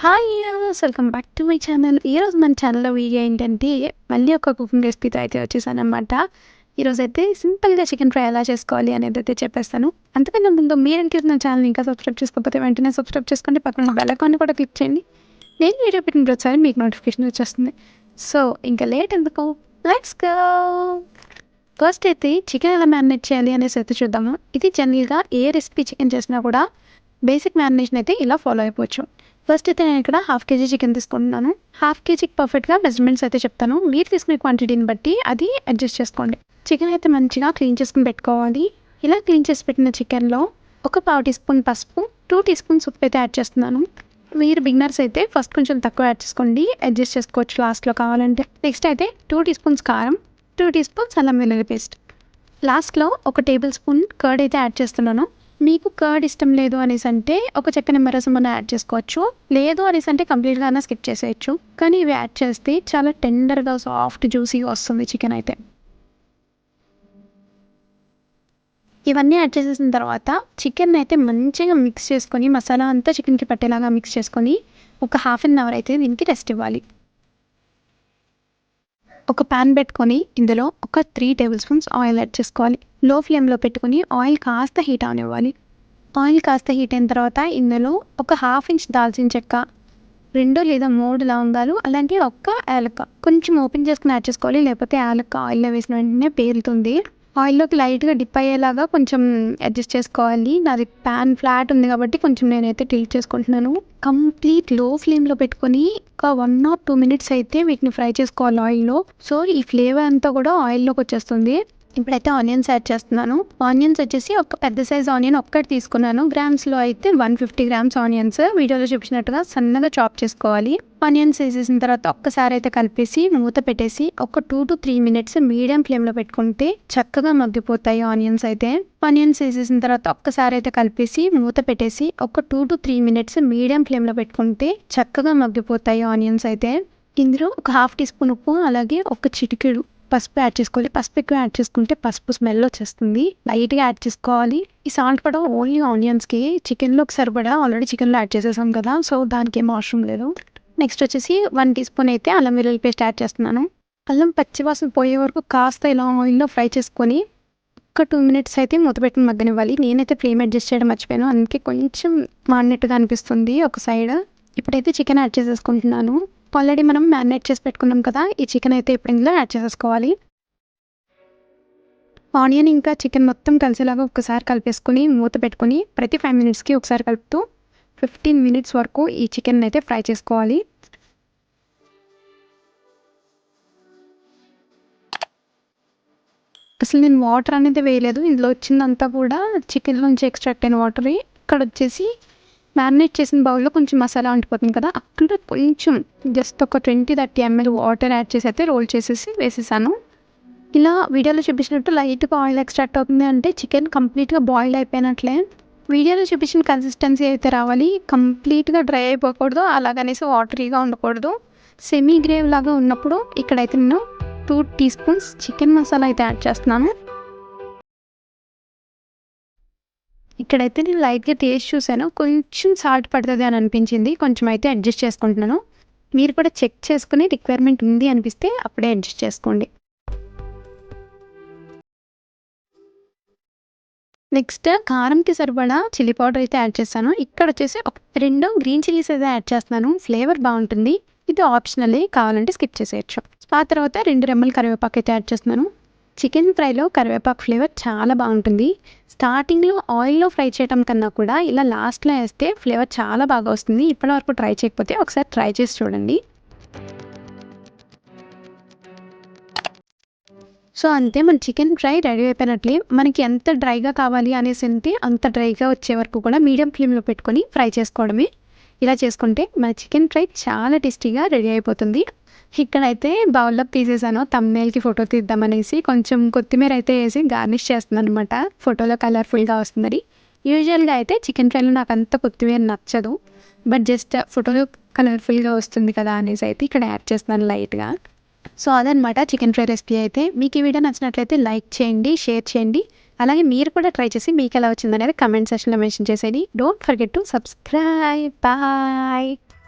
Hi welcome back to my channel. ఈరోజు మన ఛానల్లో వీడియో ఏంటంటే మళ్ళీ ఒక కుకింగ్ రెసిపీతో అయితే వచ్చేసానమాట. ఈరోజు అయితే సింపుల్గా చికెన్ ఫ్రై ఎలా చేసుకోవాలి అనేది అయితే చెప్పేస్తాను. అంతకన్నా ముందు మీరంటే నా ఛానల్ ఇంకా సబ్స్క్రైబ్ చేసుకోకపోతే వెంటనే సబ్స్క్రైబ్ చేసుకోండి, పక్కన బెల్ ఐకాన్ కూడా క్లిక్ చేయండి. నేను వీడియో పెట్టిన ప్రతిసారి మీకు నోటిఫికేషన్ వచ్చేస్తుంది. సో ఇంకా లేట్ ఎందుకు, లెట్స్ గో. ఫస్ట్ అయితే చికెన్ ఎలా మ్యారినేట్ చేయాలి అనేసి అయితే చూద్దాము. ఇది జనరల్గా ఏ రెసిపీ చికెన్ చేసినా కూడా బేసిక్ మ్యారినేషన్ అయితే ఇలా ఫాలో అయిపోవచ్చు. ఫస్ట్ అయితే నేను ఇక్కడ 1/2 kg చికెన్ తీసుకుంటున్నాను. 1/2 kgకి పర్ఫెక్ట్గా మెజర్మెంట్స్ అయితే చెప్తాను. మీరు తీసుకునే క్వాంటిటీని బట్టి అది అడ్జస్ట్ చేసుకోండి. చికెన్ అయితే మంచిగా క్లీన్ చేసుకుని పెట్టుకోవాలి. ఇలా క్లీన్ చేసి పెట్టిన చికెన్లో ఒక 1/2 teaspoon పసుపు, 2 teaspoons ఉప్పు అయితే యాడ్ చేస్తున్నాను. మీరు బిగినర్స్ అయితే ఫస్ట్ కొంచెం తక్కువ యాడ్ చేసుకోండి, అడ్జస్ట్ చేసుకోవచ్చు లాస్ట్లో కావాలంటే. నెక్స్ట్ అయితే 2 teaspoons కారం, 2 teaspoons అల్లం వెల్లుల్లి పేస్ట్. లాస్ట్లో ఒక టేబుల్ స్పూన్ కర్డ్ అయితే యాడ్ చేస్తున్నాను. మీకు కర్డ్ ఇష్టం లేదు అనేసి అంటే ఒక చెక్క నిమ్మరసం అన్న యాడ్ చేసుకోవచ్చు, లేదు అనేసి అంటే కంప్లీట్గా అన్న స్కిప్ చేసేయచ్చు. కానీ ఇవి యాడ్ చేస్తే చాలా టెండర్గా సాఫ్ట్ జ్యూసీగా వస్తుంది చికెన్ అయితే. ఇవన్నీ యాడ్ చేసేసిన తర్వాత చికెన్ అయితే మంచిగా మిక్స్ చేసుకొని మసాలా అంతా చికెన్కి పట్టేలాగా మిక్స్ చేసుకొని ఒక 1/2 hour అయితే దీనికి రెస్ట్ ఇవ్వాలి. ఒక ప్యాన్ పెట్టుకొని ఇందులో ఒక 3 tablespoons ఆయిల్ యాడ్ చేసుకోవాలి. లో ఫ్లేమ్లో పెట్టుకొని ఆయిల్ కాస్త హీట్ అవనివ్వాలి. ఆయిల్ కాస్త హీట్ అయిన తర్వాత ఇందులో ఒక 1/2 inch దాల్చిన చెక్క, 2 లేదా 3 లవంగాలు, అలాంటి ఒక్క యాలక్క కొంచెం ఓపెన్ చేసుకుని యాడ్ చేసుకోవాలి, లేకపోతే యాలక్క ఆయిల్లో వేసిన వెంటనే పేలుతుంది. ఆయిల్లోకి లైట్గా డిప్ అయ్యేలాగా కొంచెం అడ్జస్ట్ చేసుకోవాలి. నాది ప్యాన్ ఫ్లాట్ ఉంది కాబట్టి కొంచెం నేనైతే టిల్ట్ చేసుకుంటున్నాను. కంప్లీట్ లో ఫ్లేమ్లో పెట్టుకొని ఒక 1 or 2 minutes అయితే వీటిని ఫ్రై చేసుకోవాలి ఆయిల్లో. సో ఈ ఫ్లేవర్ అంతా కూడా ఆయిల్లోకి వచ్చేస్తుంది. ఇప్పుడైతే ఆనియన్స్ యాడ్ చేస్తున్నాను. ఆనియన్స్ వచ్చేసి ఒక పెద్ద సైజ్ ఆనియన్ ఒక్కటి తీసుకున్నాను. గ్రామ్స్లో అయితే 150 grams ఆనియన్స్ వీడియోలో చూపించినట్టుగా సన్నగా చాప్ చేసుకోవాలి. ఆనియన్స్ వేసేసిన తర్వాత ఒక్కసారి అయితే కలిపేసి మూత పెట్టేసి ఒక 2 to 3 minutes మీడియం ఫ్లేమ్లో పెట్టుకుంటే చక్కగా మగ్గిపోతాయి ఆనియన్స్ అయితే. ఆనియన్స్ వేసేసిన తర్వాత ఒక్కసారి అయితే కలిపేసి మూత పెట్టేసి ఒక 2 to 3 minutes మీడియం ఫ్లేమ్లో పెట్టుకుంటే చక్కగా మగ్గిపోతాయి ఆనియన్స్ అయితే. ఇందులో ఒక 1/2 teaspoon ఉప్పు, అలాగే ఒక చిటికెడు పసుపు యాడ్ చేసుకోవాలి. పసుపు ఎక్కువ యాడ్ చేసుకుంటే పసుపు స్మెల్ వచ్చేస్తుంది. లైట్గా యాడ్ చేసుకోవాలి. ఈ సాల్ట్ కూడా ఓన్లీ ఆనియన్స్కి, చికెన్లోకి సరిపడా ఆల్రెడీ చికెన్లో యాడ్ చేసేసాం కదా, సో దానికి ఏం అవసరం లేదు. నెక్స్ట్ వచ్చేసి 1 teaspoon అయితే అల్లం వెల్లుల్లి పేస్ట్ యాడ్ చేస్తున్నాను. అల్లం పచ్చివాసన పోయే వరకు కాస్త ఇలా ఆయిల్లో ఫ్రై చేసుకొని ఒక 2 minutes అయితే మూత పెట్టుకుని మగ్గనివ్వాలి. నేనైతే ఫ్లేమ్ అడ్జస్ట్ చేయడం మర్చిపోయాను, అందుకే కొంచెం మాడినట్టుగా అనిపిస్తుంది ఒక సైడ్. ఇప్పుడైతే చికెన్ యాడ్ చేసేసుకుంటున్నాను. ఆల్రెడీ మనం మ్యారినేట్ చేసి పెట్టుకున్నాం కదా, ఈ చికెన్ అయితే ఇప్పుడు ఇందులో యాడ్ చేసేసుకోవాలి. ఆనియన్ ఇంకా చికెన్ మొత్తం కలిసేలాగా ఒకసారి కలిపేసుకుని మూత పెట్టుకుని ప్రతి 5 minutesకి ఒకసారి కలుపుతూ 15 minutes వరకు ఈ చికెన్ అయితే ఫ్రై చేసుకోవాలి. అసలు నేను వాటర్ అనేది వేయలేదు, ఇందులో వచ్చిందంతా కూడా చికెన్ నుంచి ఎక్స్ట్రాక్ట్ అయిన వాటర్. ఇక్కడ వచ్చేసి మ్యారినేట్ చేసిన బౌల్లో కొంచెం మసాలా అంటిపోతుంది కదా, అక్కడ కొంచెం జస్ట్ ఒక 20-30 ml వాటర్ యాడ్ చేసి అయితే రోల్ చేసేసి వేసేసాను. ఇలా వీడియోలో చూపించినట్టు లైట్గా ఆయిల్ ఎక్స్ట్రాక్ట్ అవుతుంది అంటే చికెన్ కంప్లీట్గా బాయిల్డ్ అయిపోయినట్లే. వీడియోలో చూపించిన కన్సిస్టెన్సీ అయితే రావాలి, కంప్లీట్గా డ్రై అయిపోకూడదు, అలాగనేసి వాటరీగా ఉండకూడదు. సెమీ గ్రేవ్ లాగా ఉన్నప్పుడు ఇక్కడైతే నేను 2 teaspoons చికెన్ మసాలా అయితే యాడ్ చేస్తున్నాను. ఇక్కడైతే నేను లైట్గా టేస్ట్ చూసాను, కొంచెం సాల్ట్ పడుతుంది అని అనిపించింది, కొంచెం అయితే అడ్జస్ట్ చేసుకుంటున్నాను. మీరు కూడా చెక్ చేసుకుని రిక్వైర్మెంట్ ఉంది అనిపిస్తే అప్పుడే అడ్జస్ట్ చేసుకోండి. నెక్స్ట్ కారంకి సరిపడా చిల్లీ పౌడర్ అయితే యాడ్ చేస్తాను. ఇక్కడ వచ్చేసి ఒక 2 green chilies అయితే యాడ్ చేస్తున్నాను. ఫ్లేవర్ బాగుంటుంది, ఇది ఆప్షనలే, కావాలంటే స్కిప్ చేసేయచ్చు. ఆ తర్వాత 2 రెమ్మలు కరివేపాకు అయితే యాడ్ చేస్తున్నాను. చికెన్ ఫ్రైలో కరివేపాకు ఫ్లేవర్ చాలా బాగుంటుంది. స్టార్టింగ్లో ఆయిల్లో ఫ్రై చేయడం కన్నా కూడా ఇలా లాస్ట్లో వేస్తే ఫ్లేవర్ చాలా బాగా వస్తుంది. ఇప్పటివరకు ట్రై చేయకపోతే ఒకసారి ట్రై చేసి చూడండి. సో అంతే, మన చికెన్ ఫ్రై రెడీ అయిపోయినట్లే. మనకి ఎంత డ్రైగా కావాలి అనేసి అంటే అంత డ్రైగా వచ్చే వరకు కూడా మీడియం ఫ్లేమ్లో పెట్టుకొని ఫ్రై చేసుకోవడమే. ఇలా చేసుకుంటే మన చికెన్ ఫ్రై చాలా టేస్టీగా రెడీ అయిపోతుంది. ఇక్కడైతే బౌల్లోకి తీసేసాను, థంబ్నెయిల్కి ఫోటో తీద్దామనేసి కొంచెం కొత్తిమీర అయితే వేసి గార్నిష్ చేస్తున్నాను అనమాట, ఫోటోలో కలర్ఫుల్గా వస్తుందని. యూజువల్గా అయితే చికెన్ ఫ్రైలో నాకు అంత కొత్తిమీర నచ్చదు, బట్ జస్ట్ ఫోటోలో కలర్ఫుల్గా వస్తుంది కదా అనేసి అయితే ఇక్కడ యాడ్ చేస్తున్నాను లైట్గా. సో అదనమాట చికెన్ ఫ్రై రెసిపీ అయితే. మీకు ఈ వీడియో నచ్చినట్లయితే లైక్ చేయండి, షేర్ చేయండి, అలాగే మీరు కూడా ట్రై చేసి మీకు ఎలా వచ్చిందనేది కమెంట్ సెక్షన్లో మెన్షన్ చేసేది. Don't forget to subscribe. Bye.